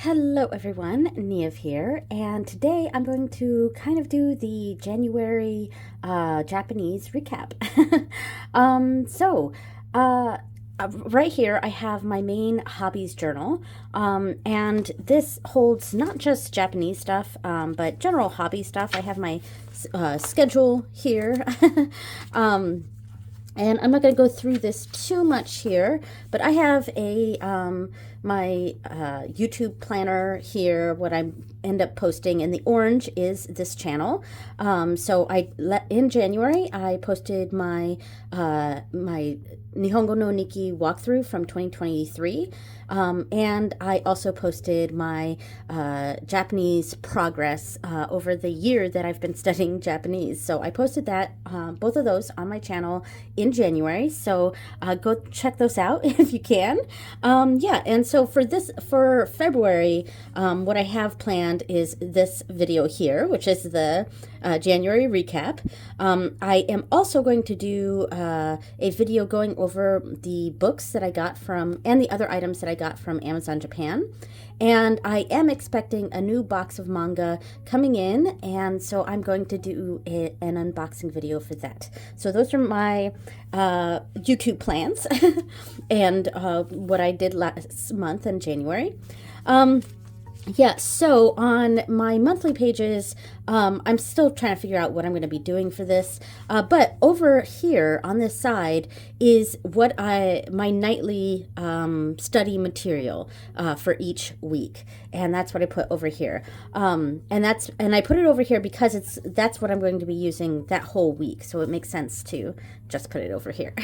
Hello everyone, Niamh here, and today I'm going to kind of do the January Japanese recap. um, so, uh, right here I have my main hobbies journal, and this holds not just Japanese stuff, but general hobby stuff. I have my schedule here. um, and I'm not going to go through this too much here, but I have a my YouTube planner here. What I end up posting, and the orange is this channel. So in January I posted my my Nihongo no Nikki walkthrough from 2023, and I also posted my Japanese progress over the year that I've been studying Japanese. So I posted that both of those on my channel in January, so go check those out if you can. Yeah, and so for February, what I have planned is this video here, which is the January recap. I am also going to do a video going over the books that I got from, and the other items that I got from Amazon Japan. And I am expecting a new box of manga coming in, and so I'm going to do an unboxing video for that. So those are my YouTube plans and what I did last month in January. Yeah, so on my monthly pages, I'm still trying to figure out what I'm going to be doing for this. But over here on this side is my nightly study material for each week, and that's what I put over here. And I put it over here because that's what I'm going to be using that whole week. So it makes sense to just put it over here.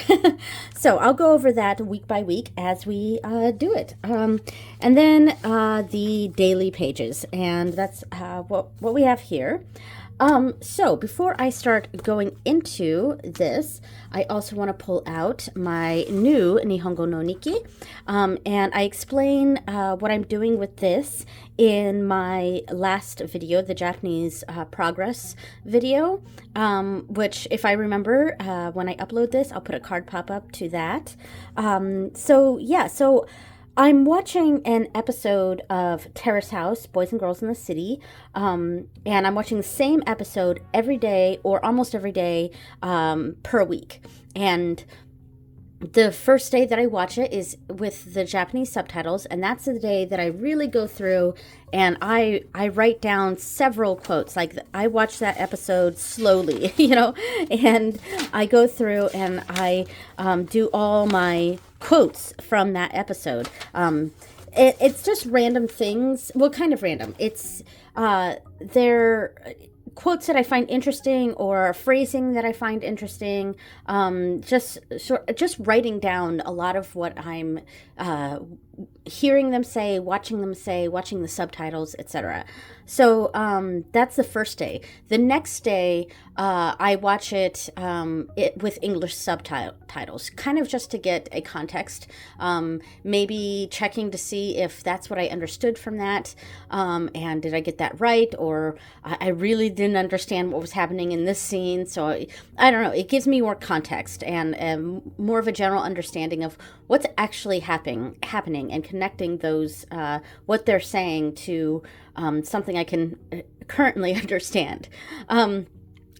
So I'll go over that week by week as we do it. And then the daily pages, and that's what we have here. So before I start going into this, I also want to pull out my new Nihongo no Nikki, and I explain what I'm doing with this in my last video, the Japanese progress video, which, if I remember, when I upload this, I'll put a card pop-up to that. So I'm watching an episode of Terrace House, Boys and Girls in the City, and I'm watching the same episode every day, or almost every day, per week. And the first day that I watch it is with the Japanese subtitles, and that's the day that I really go through and I write down several quotes. Like, I watch that episode slowly, and I go through and I do all my quotes from that episode. It's just random things. Well, kind of random. It's they're quotes that I find interesting, or phrasing that I find interesting. Just writing down a lot of what I'm hearing them say, watching the subtitles, etc. So that's the first day. The next day, I watch it with English subtitles, kind of just to get a context, maybe checking to see if that's what I understood from that, and did I get that right, or I really didn't understand what was happening in this scene. So I don't know, it gives me more context and more of a general understanding of what's actually happening, and connecting those what they're saying to something I can currently understand.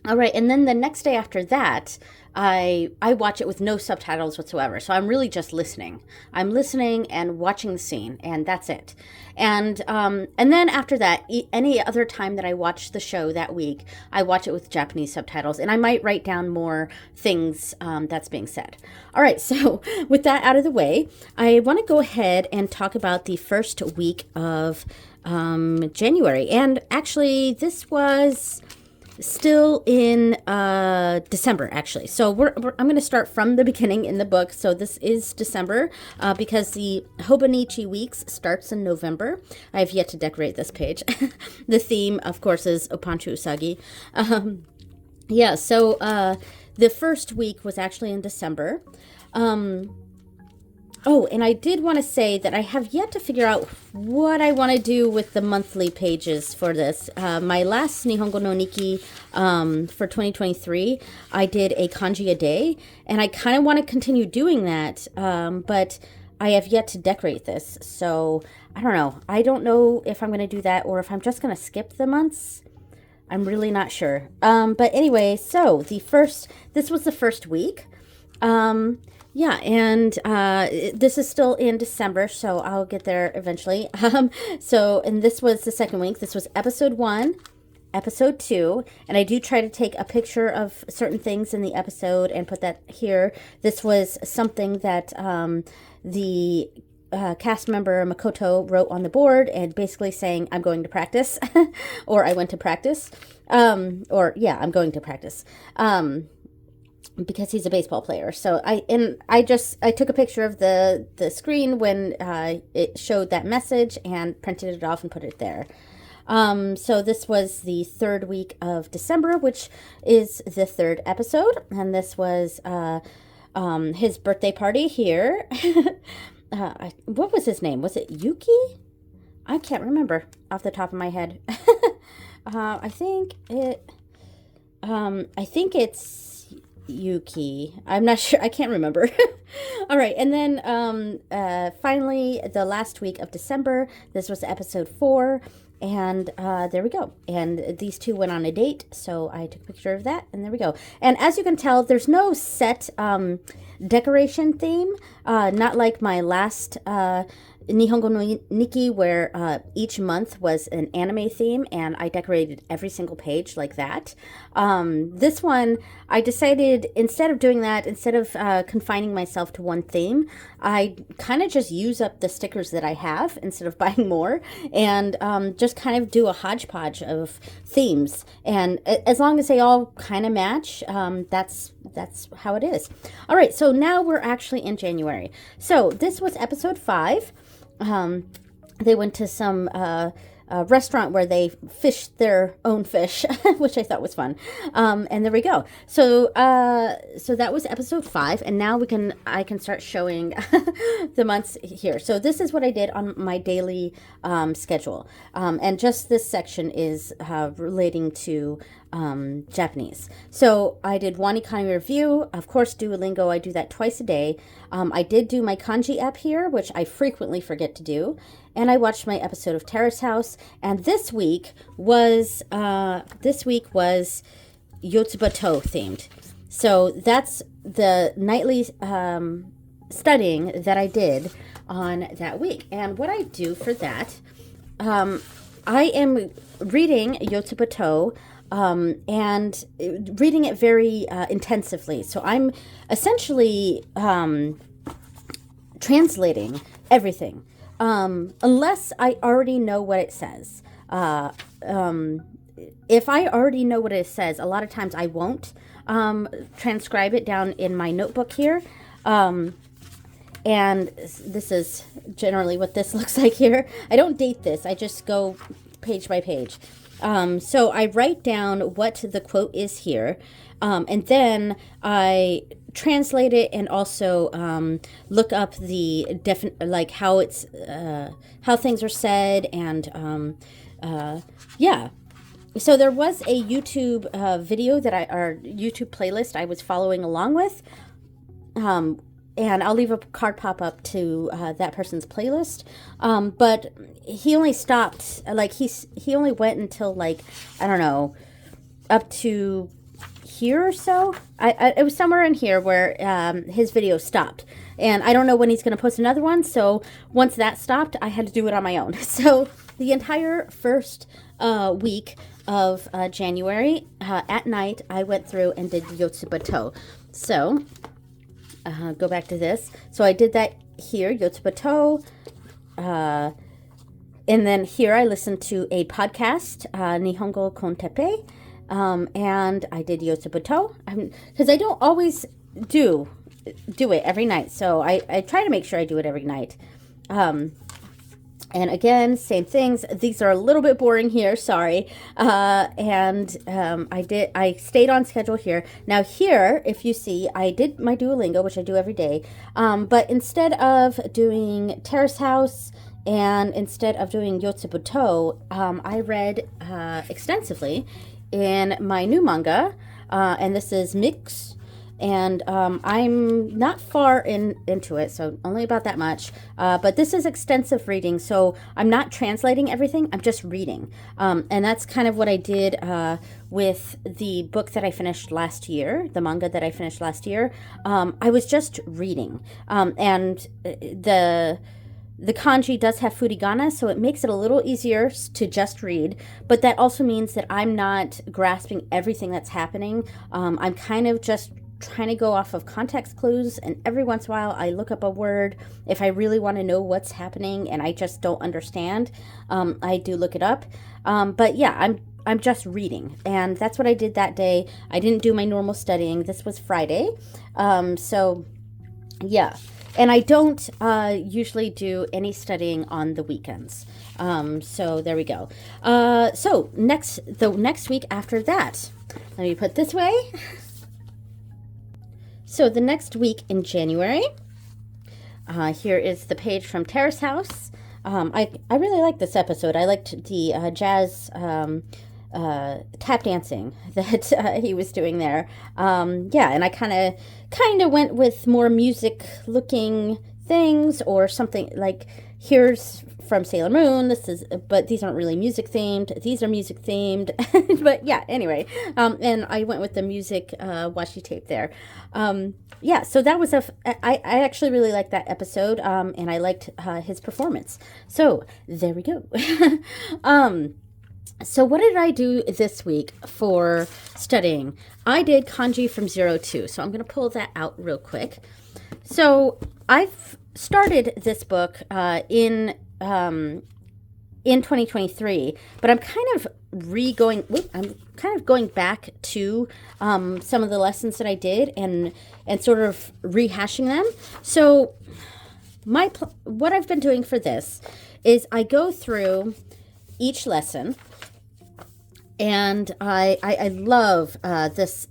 All right, and then the next day after that, I watch it with no subtitles whatsoever. So I'm really just listening. I'm listening and watching the scene, and that's it. And then after that, any other time that I watch the show that week, I watch it with Japanese subtitles, and I might write down more things that's being said. All right, so with that out of the way, I want to go ahead and talk about the first week of January. And actually, this was still in December, actually. So I'm going to start from the beginning in the book. So this is December, because the Hobonichi weeks starts in November. I have yet to decorate this page. The theme, of course, is Opanchu Usagi. So the first week was actually in December. Oh, and I did want to say that I have yet to figure out what I want to do with the monthly pages for this. My last Nihongo no Nikki for 2023, I did a kanji a day, and I kind of want to continue doing that, but I have yet to decorate this, so I don't know. I don't know if I'm going to do that or if I'm just going to skip the months. I'm really not sure. But anyway, so this was the first week. Yeah, and this is still in December, so I'll get there eventually. And this was the second week. This was episode 1, episode 2, and I do try to take a picture of certain things in the episode and put that here. This was something that the cast member Makoto wrote on the board and basically saying, I'm going to practice, or I went to practice, I'm going to practice. Because he's a baseball player. So I took a picture of the screen when it showed that message and printed it off and put it there. So this was the third week of December, which is the third episode, and this was his birthday party here. What was his name? Was it Yuki? I can't remember off the top of my head. I think it's Yuki. I'm not sure. I can't remember. All right. And then finally, the last week of December, this was episode 4. And there we go. And these two went on a date. So I took a picture of that. And there we go. And as you can tell, there's no set decoration theme. Not like my last Nihongo no Nikki, where each month was an anime theme, and I decorated every single page like that. This one, I decided instead of doing that, instead of confining myself to one theme, I kind of just use up the stickers that I have instead of buying more, and just kind of do a hodgepodge of themes. And as long as they all kind of match, that's how it is. All right, so now we're actually in January. So this was episode 5. They went to some restaurant where they fished their own fish, which I thought was fun. And there we go. So that was episode 5, and now I can start showing the months here. So this is what I did on my daily schedule, and just this section is relating to Japanese. So I did one economy review, of course Duolingo. I do that twice a day. I did do my kanji app here, which I frequently forget to do, and I watched my episode of Terrace House. And this week was Yotsubato themed. So that's the nightly studying that I did on that week. And what I do for that, I am reading Yotsubato and reading it very intensively. So I'm essentially translating everything, unless I already know what it says. If I already know what it says, a lot of times I won't transcribe it down in my notebook here. And this is generally what this looks like here. I don't date this. I just go page by page. So I write down what the quote is here, and then I translate it and also look up the like how it's how things are said, and yeah. So there was a YouTube video that or YouTube playlist I was following along with. And I'll leave a card pop-up to that person's playlist. But he only stopped, like, he only went until, like, I don't know, up to here or so. It was somewhere in here where his video stopped. And I don't know when he's going to post another one. So once that stopped, I had to do it on my own. So the entire first week of January, at night, I went through and did Yotsubato. So go back to this. So I did that here, Yotsubato. And then here I listened to a podcast, Nihongo kon Teppei. And I did Yotsubato. Because I don't always do it every night. So I try to make sure I do it every night. And again, same things. These are a little bit boring here, sorry. I stayed on schedule here. Now here, if you see, I did my Duolingo, which I do every day. But instead of doing Terrace House and instead of doing Yotsubato, I read extensively in my new manga. And this is Mix. and I'm not far into it, so only about that much. But this is extensive reading, so I'm not translating everything. I'm just reading, and that's kind of what I did with the book that I finished last year, the manga that I finished last year. I was just reading, and the kanji does have furigana, so it makes it a little easier to just read, but that also means that I'm not grasping everything that's happening. I'm kind of just trying to go off of context clues, and every once in a while I look up a word if I really want to know what's happening and I just don't understand. I do look it up. But yeah, I'm just reading, and that's what I did that day. I didn't do my normal studying. This was Friday. So yeah. And I don't usually do any studying on the weekends. So there we go. So the next week after that, let me put this way. So the next week in January, here is the page from Terrace House. I really liked this episode. I liked the jazz tap dancing that he was doing there. Yeah, and I kind of went with more music looking things, or something like, here's from Sailor Moon, but these aren't really music themed, these are music themed. But yeah, anyway, and I went with the music washi tape there. Yeah, so that was I actually really liked that episode, and I liked his performance. So there we go. So what did I do this week for studying? I did kanji from 02. So I'm going to pull that out real quick. So I've started this book in 2023, but I'm kind of going back to some of the lessons that I did and sort of rehashing them. So what I've been doing for this is I go through each lesson. And I love the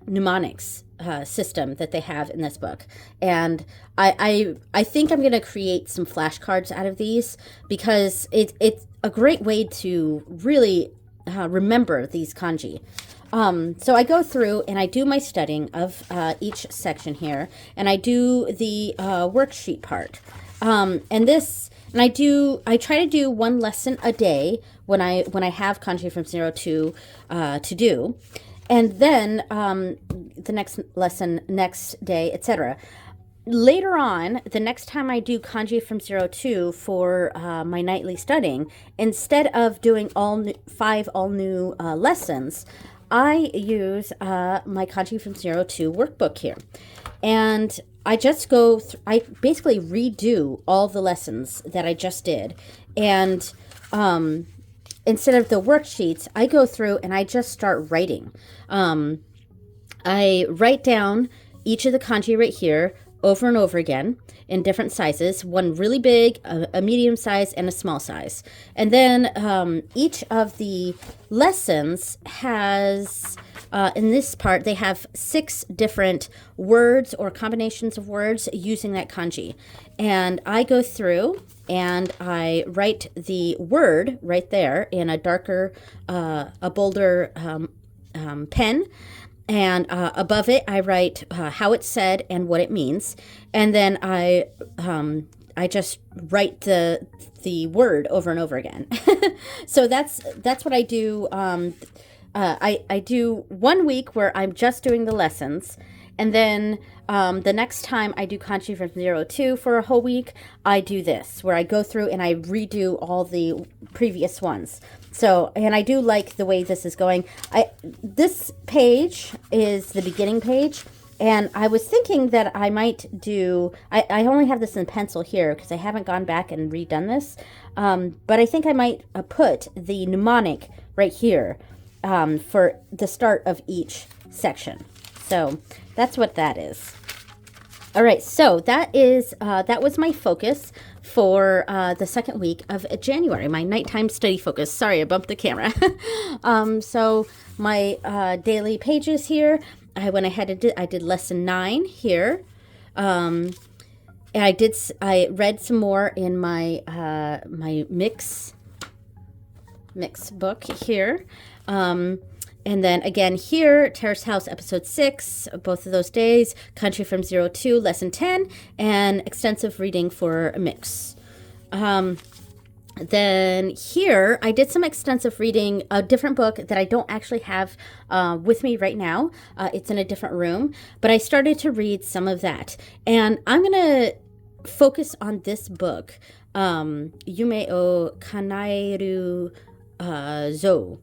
mnemonics system that they have in this book. And I think I'm going to create some flashcards out of these, because it's a great way to really remember these kanji. So I go through and I do my studying of each section here, and I do the worksheet part. And I try to do one lesson a day when I have kanji from 02 to do, and then the next lesson next day, etc. Later on, the next time I do kanji from 02 for my nightly studying, instead of doing five all new lessons, I use my kanji from 02 workbook here, and I just I basically redo all the lessons that I just did. And instead of the worksheets, I go through and I just start writing. I write down each of the kanji right here over and over again in different sizes, one really big, a medium size, and a small size. And then each of the lessons has, in this part, they have 6 different words or combinations of words using that kanji. And I go through and I write the word right there in a darker, a bolder pen. And above it, I write how it's said and what it means. And then I just write the word over and over again. So that's what I do. I do 1 week where I'm just doing the lessons. And then the next time I do kanji from 02 for a whole week, I do this, where I go through and I redo all the previous ones. So, and I do like the way this is going. This page is the beginning page, and I was thinking that I might do, I only have this in pencil here because I haven't gone back and redone this, but I think I might put the mnemonic right here for the start of each section. So that's what that is. All right, so that was my focus for the second week of January, my nighttime study focus. Sorry, I bumped the camera. So my daily pages here, I went ahead and I did lesson 9 here. And I read some more in my my mix book here. And then again here, Terrace House episode 6, both of those days, Country from Zero to lesson 10, and extensive reading for a mix. Then here, I did some extensive reading, a different book that I don't actually have with me right now. It's in a different room, but I started to read some of that. And I'm going to focus on this book, Yume o Kanairu Zo.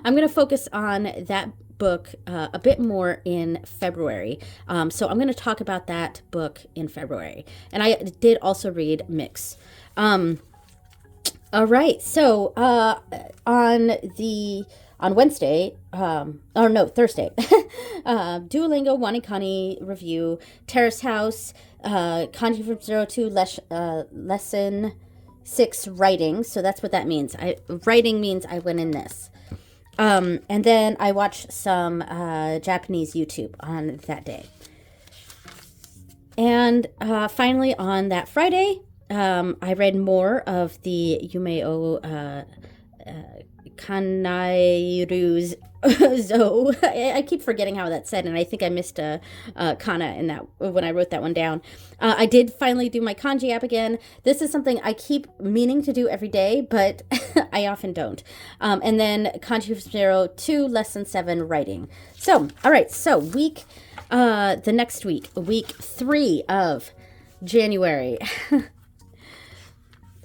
I'm going to focus on that book a bit more in February. So I'm going to talk about that book in February. And I did also read Mix. All right, so on Wednesday, Thursday, Duolingo Wanikani review, Terrace House, Kanji from Zero to lesson 6 writing. So that's what that means. Writing means I went in this. And then I watched some Japanese YouTube on that day. And finally on that Friday, I read more of the Yume o Kanairu's Zo. I keep forgetting how that's said, and I think I missed a kana in that when I wrote that one down. I did finally do my kanji app again. This is something I keep meaning to do every day, but I often don't. And then Kanji from Zero to lesson 7 writing. So, all right, so the next week 3 of January.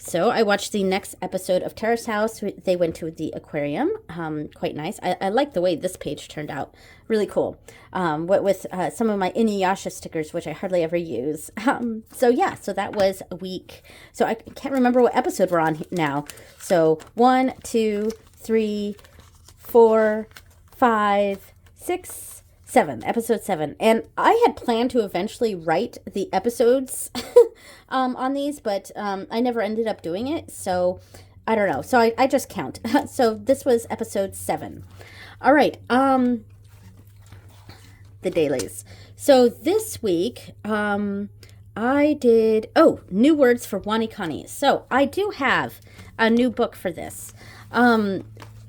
So I watched the next episode of Terrace House. They went to the aquarium. Quite nice. I like the way this page turned out. Really cool. With some of my Inuyasha stickers, which I hardly ever use. So that was a week. So I can't remember what episode we're on now. So 1, 2, 3, 4, 5, 6, 7, episode 7. And I had planned to eventually write the episodes on these, but I never ended up doing it. So I don't know. So I just count. So this was episode 7. All right. The dailies. So this week, I did, new words for Wanikani. So I do have a new book for this.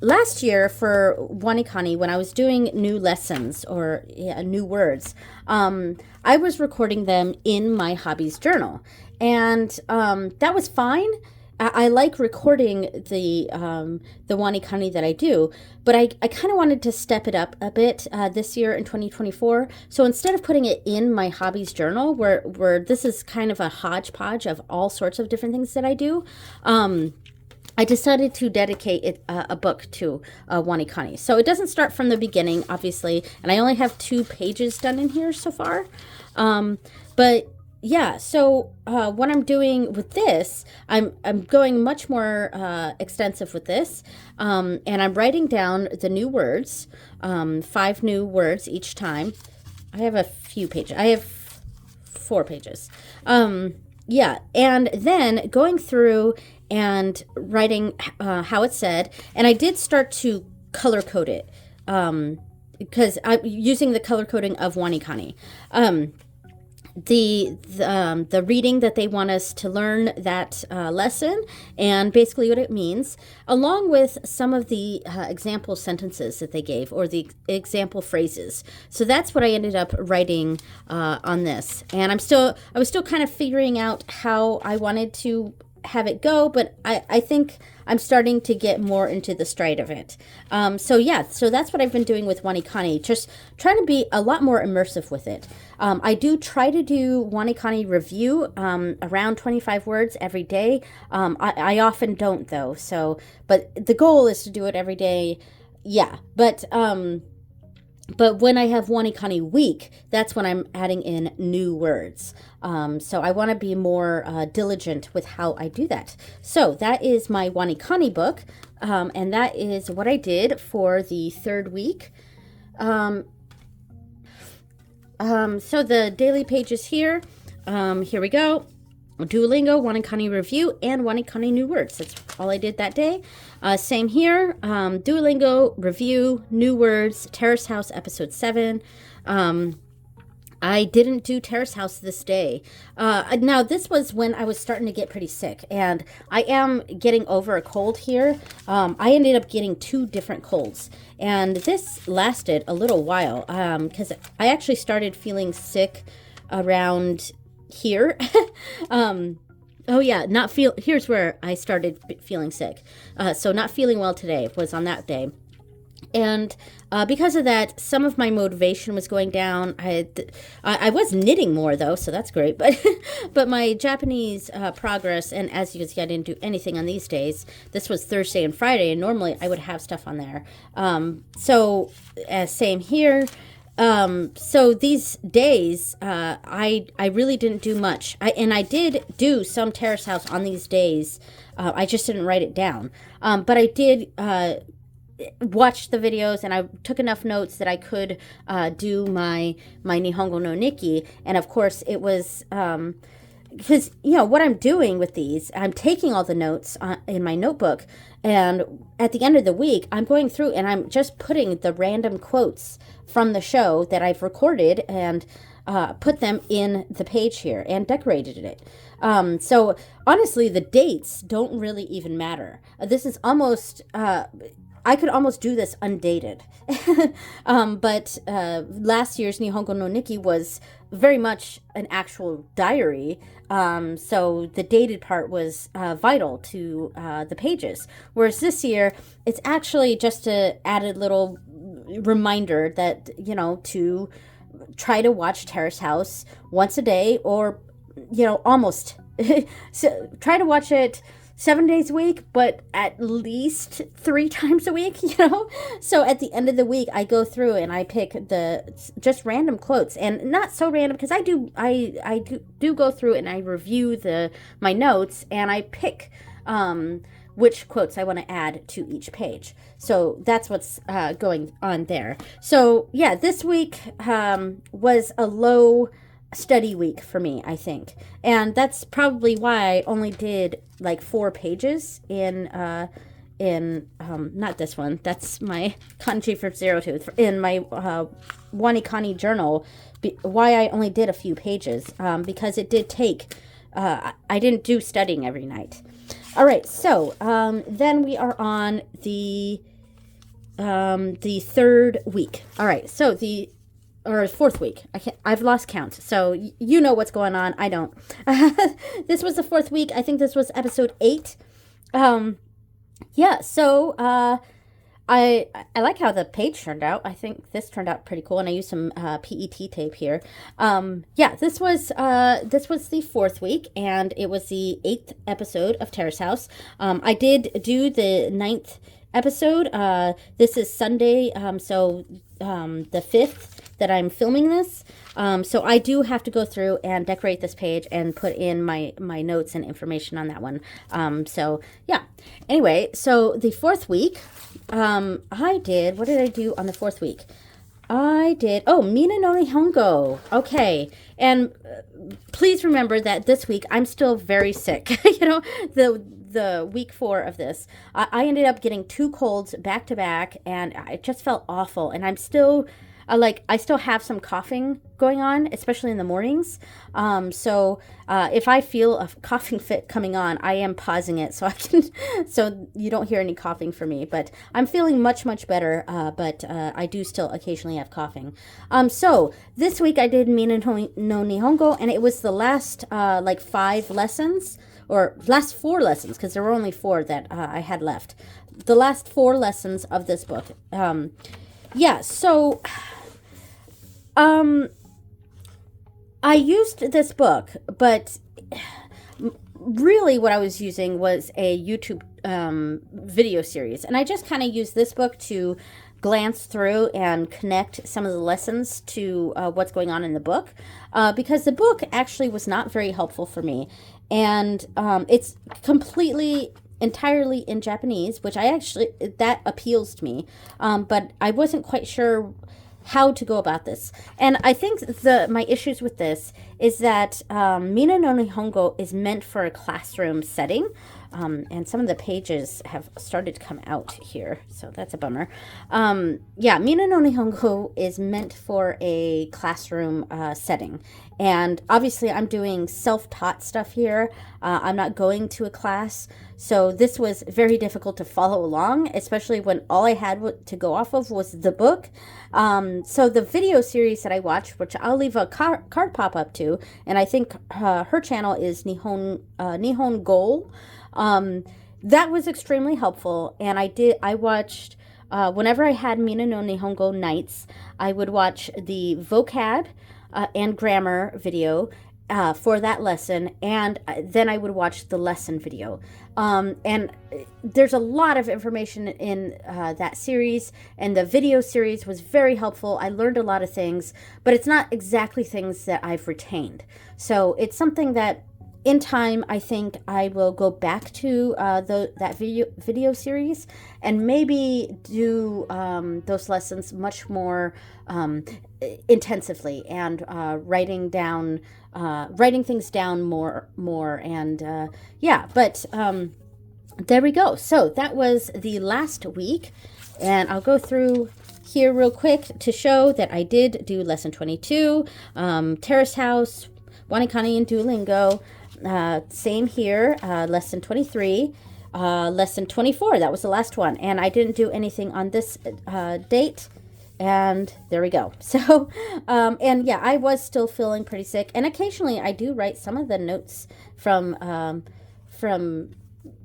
Last year for Wanikani, when I was doing new lessons or new words, I was recording them in my hobbies journal. And that was fine. I like recording the Wanikani that I do, but I kind of wanted to step it up a bit this year in 2024. So instead of putting it in my hobbies journal, where this is kind of a hodgepodge of all sorts of different things that I do, I decided to dedicate a book to Wanikani. So it doesn't start from the beginning, obviously, and I only have 2 pages done in here so far. But yeah, so what I'm doing with this, I'm going much more extensive with this, and I'm writing down the new words, 5 new words each time. I have a few pages. I have 4 pages. Yeah, and then going through and writing how it's said, and I did start to color code it because I'm using the color coding of Wanikani. The reading that they want us to learn that lesson and basically what it means, along with some of the example sentences that they gave or the example phrases. So that's what I ended up writing on this, and I was still kind of figuring out how I wanted to have it go, but I think I'm starting to get more into the stride of it. So that's what I've been doing with Wanikani, just trying to be a lot more immersive with it. I do try to do Wanikani review around 25 words every day. I often don't though, but the goal is to do it every day. Yeah, but when I have Wanikani week, that's when I'm adding in new words. So I want to be more diligent with how I do that. So that is my Wanikani book, and that is what I did for the 3rd week. So the daily pages here, here we go. Duolingo, Wanikani review, and Wanikani new words. That's all I did that day. Same here. Duolingo review, new words, Terrace House episode 7. I didn't do Terrace House this day. Now, this was when I was starting to get pretty sick, and I am getting over a cold here. I ended up getting two different colds, and this lasted a little while because I actually started feeling sick around here. Oh yeah, here's where I started feeling sick. So not feeling well today was on that day. And because of that, some of my motivation was going down. I was knitting more though, so that's great. But but my Japanese progress, and as you can see, I didn't do anything on these days. This was Thursday and Friday, and normally I would have stuff on there. So same here. So these days, I really didn't do much. I did do some Terrace House on these days. I just didn't write it down. But I did watched the videos, and I took enough notes that I could do my Nihongo no Nikki. And of course it was because what I'm doing with these, I'm taking all the notes in my notebook, and at the end of the week I'm going through and I'm just putting the random quotes from the show that I've recorded and put them in the page here and decorated it. So honestly, the dates don't really even matter. This is almost I could almost do this undated. But last year's Nihongo no Nikki was very much an actual diary. So the dated part was vital to the pages. Whereas this year, it's actually just a added little reminder that, to try to watch Terrace House once a day, or, almost. So try to watch it 7 days a week, but at least 3 times a week, So at the end of the week, I go through and I pick just random quotes, and not so random because I do go through and I review my notes, and I pick which quotes I want to add to each page. So that's what's going on there. So yeah, this week was a low study week for me, I think. And that's probably why I only did like 4 pages in not this one. That's my kanji for Zero Tooth. In my Wanikani journal, why I only did a few pages, because it did take, I didn't do studying every night. All right, so then we are on the 3rd week. All right, so or 4th week. I've lost count. So you know what's going on. I don't. This was the 4th week. I think this was episode 8. Yeah. So I like how the page turned out. I think this turned out pretty cool, and I used some PET tape here. Yeah. This was the 4th week, and it was the 8th episode of Terrace House. I did do the 9th episode. This is Sunday. So the 5th that I'm filming this. So I do have to go through and decorate this page and put in my notes and information on that one. So yeah. Anyway, so the 4th week, what did I do on the 4th week? Mina no Nihongo. Okay. And please remember that this week I'm still very sick. The week 4 of this, I ended up getting 2 colds back to back, and I just felt awful. And I'm still, I still have some coughing going on, especially in the mornings. So if I feel a coughing fit coming on, I am pausing it so so you don't hear any coughing from me. But I'm feeling much, much better. But I do still occasionally have coughing. So this week I did Mina no Nihongo, and it was the last 5 lessons. Or last 4 lessons, because there were only 4 that I had left. The last 4 lessons of this book. Yeah, so I used this book, but really what I was using was a YouTube video series. And I just kind of used this book to glance through and connect some of the lessons to what's going on in the book, because the book actually was not very helpful for me. And it's entirely in Japanese, which that appeals to me. But I wasn't quite sure how to go about this. And I think my issues with this is that Mina no Nihongo is meant for a classroom setting. And some of the pages have started to come out here, so that's a bummer. Yeah, Mina no Nihongo is meant for a classroom setting. And obviously, I'm doing self-taught stuff here. I'm not going to a class. So this was very difficult to follow along, especially when all I had to go off of was the book. So the video series that I watched, which I'll leave a card pop up to, and I think her channel is Nihon Goal. That was extremely helpful, and I watched, whenever I had Mina no Nihongo nights, I would watch the vocab and grammar video for that lesson, and then I would watch the lesson video. And there's a lot of information in that series, and the video series was very helpful. I learned a lot of things, but it's not exactly things that I've retained. So it's something that in time, I think I will go back to that video series and maybe do those lessons much more intensively, and writing things down more, and yeah. But there we go. So that was the last week, and I'll go through here real quick to show that I did do lesson 22, Terrace House, Wanikani, and Duolingo. Same here, lesson 23, lesson 24, that was the last one, and I didn't do anything on this date, and there we go. So, and yeah, I was still feeling pretty sick, and occasionally I do write some of the notes from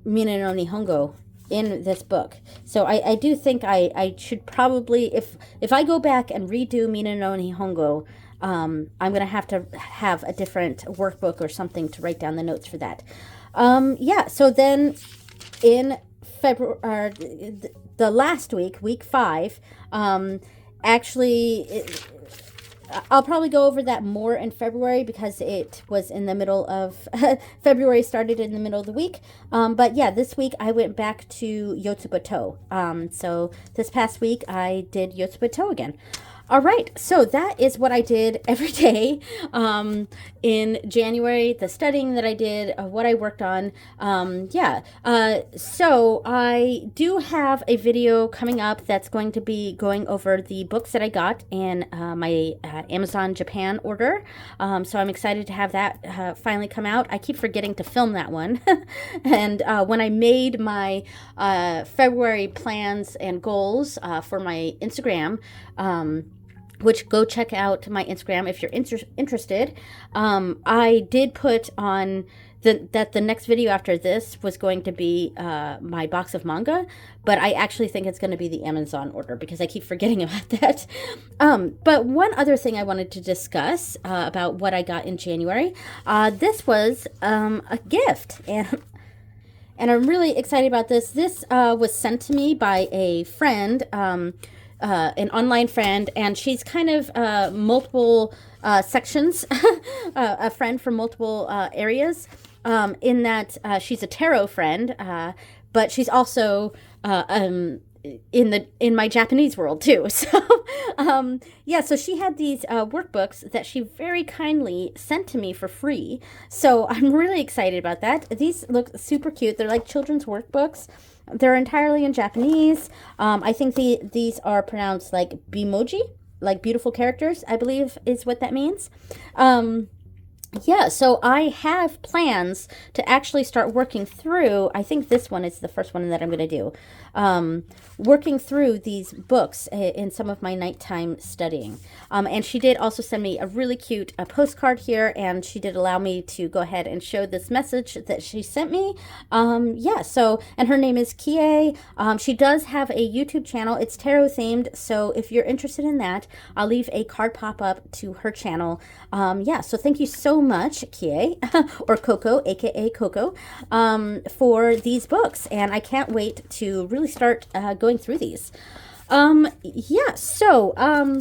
Mina no Nihongo in this book. So I do think I should probably, if I go back and redo Mina no Nihongo, I'm going to have a different workbook or something to write down the notes for that. Yeah, so then in February, the last week 5, actually, I'll probably go over that more in February because it was in the middle of, February started in the middle of the week. But yeah, this week I went back to Yotsubato. So this past week I did Yotsubato again. All right, so that is what I did every day in January, the studying that I did, what I worked on. Yeah, so I do have a video coming up that's going to be going over the books that I got in my Amazon Japan order. So I'm excited to have that finally come out. I keep forgetting to film that one. And when I made my February plans and goals for my Instagram, which go check out my Instagram if you're interested. I did put on that the next video after this was going to be my box of manga, but I actually think it's going to be the Amazon order because I keep forgetting about that. But one other thing I wanted to discuss about what I got in January, this was a gift, and I'm really excited about this. This was sent to me by a friend, an online friend, and she's kind of multiple sections, a friend from multiple areas, in that she's a tarot friend, but she's also in my Japanese world too. So yeah, so she had these workbooks that she very kindly sent to me for free. So I'm really excited about that. These look super cute. They're like children's workbooks. They're entirely in Japanese. I think these are pronounced like bimoji, like beautiful characters, I believe is what that means. Yeah, so I have plans to actually start working through, I think this one is the first one that I'm going to do, working through these books in some of my nighttime studying. And she did also send me a really cute postcard here, and she did allow me to go ahead and show this message that she sent me. Yeah, so, and her name is Kie. She does have a YouTube channel. It's tarot themed, so if you're interested in that, I'll leave a card pop-up to her channel. Yeah, so thank you so much, Kie, or Coco, aka Coco, for these books, and I can't wait to really start going through these. Yeah, so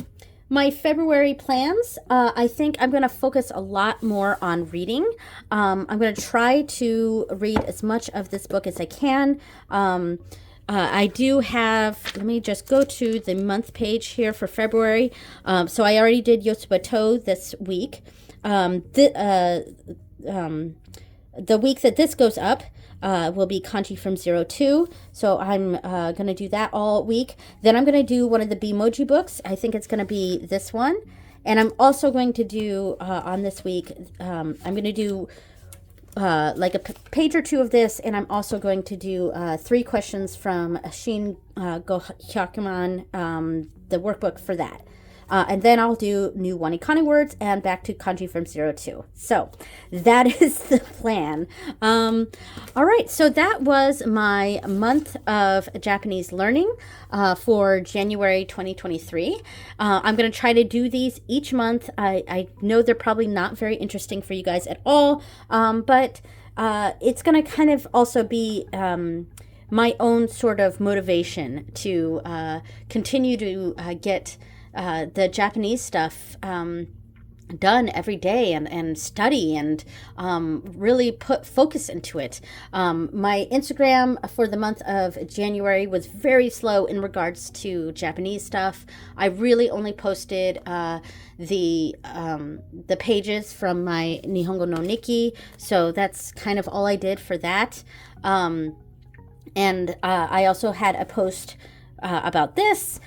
my February plans, I think I'm going to focus a lot more on reading. I'm going to try to read as much of this book as I can. I do have, let me just go to the month page here for February. So I already did Yosubato this week. The week that this goes up will be kanji from 02. So I'm going to do that all week. Then I'm going to do one of the Bimoji books. I think it's going to be this one. And I'm also going to do, on this week, I'm going to do like a page or two of this, and I'm also going to do 3 questions from Shin Gohyakuman, the workbook for that. And then I'll do new Wanikani words and back to kanji from 02. So that is the plan. All right, so that was my month of Japanese learning for January 2023. I'm going to try to do these each month. I know they're probably not very interesting for you guys at all, but it's going to kind of also be my own sort of motivation to continue to get the Japanese stuff done every day and study and really put focus into it. My Instagram for the month of January was very slow in regards to Japanese stuff. I really only posted the pages from my Nihongo no Nikki, so that's kind of all I did for that. And I also had a post about this.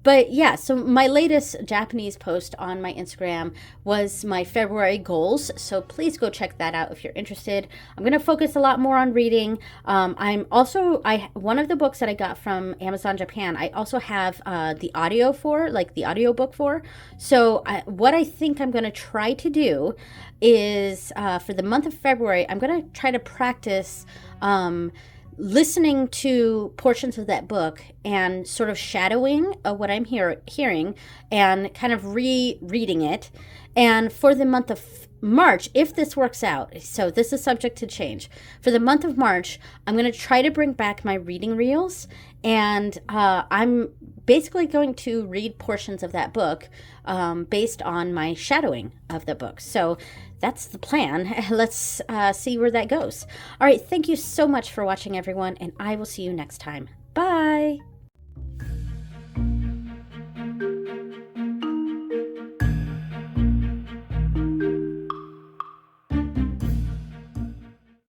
But yeah, so my latest Japanese post on my Instagram was my February goals. So please go check that out if you're interested. I'm going to focus a lot more on reading. I'm also, one of the books that I got from Amazon Japan, I also have the audio for, like the audiobook for. So what I think I'm going to try to do is for the month of February, I'm going to try to practice listening to portions of that book and sort of shadowing what I'm hearing and kind of rereading it. And for the month of March, if this works out, so this is subject to change, for the month of March, I'm going to try to bring back my reading reels, and I'm basically going to read portions of that book based on my shadowing of the book. So that's the plan. Let's see where that goes. All right, thank you so much for watching, everyone, and I will see you next time. Bye!